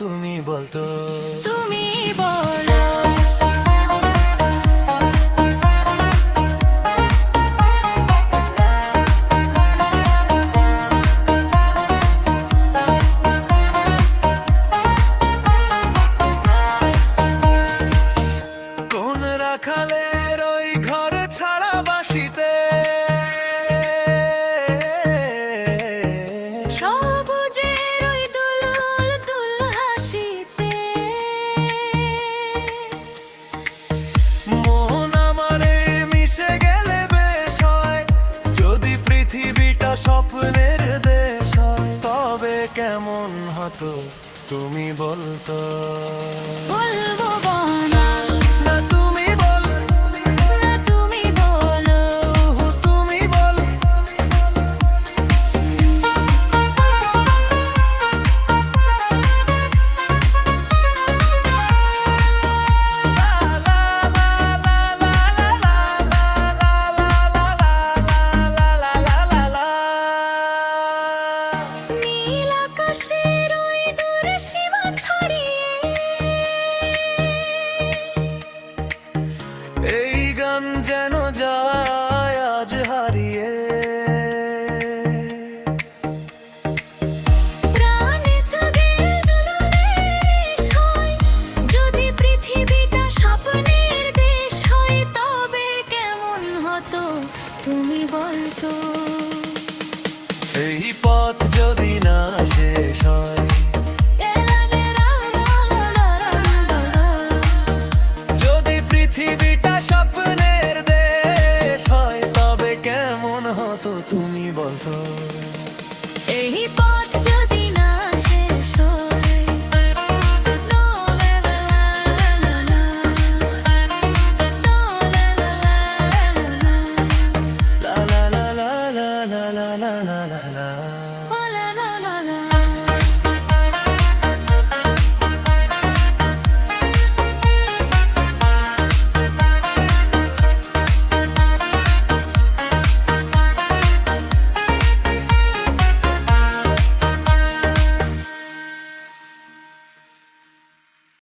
তুমি বলতো তুমি বলো কোন রাখালের ওই ঘর ছাড়া বাসিতে সবুজের ওই দুলুল দুল হাসিতে মন আমারে মিশে গেলে বেশ হয়। যদি পৃথিবীটা স্বপ্নের দেশ হয়, তবে কেমন হতো তুমি বলতো। বলবো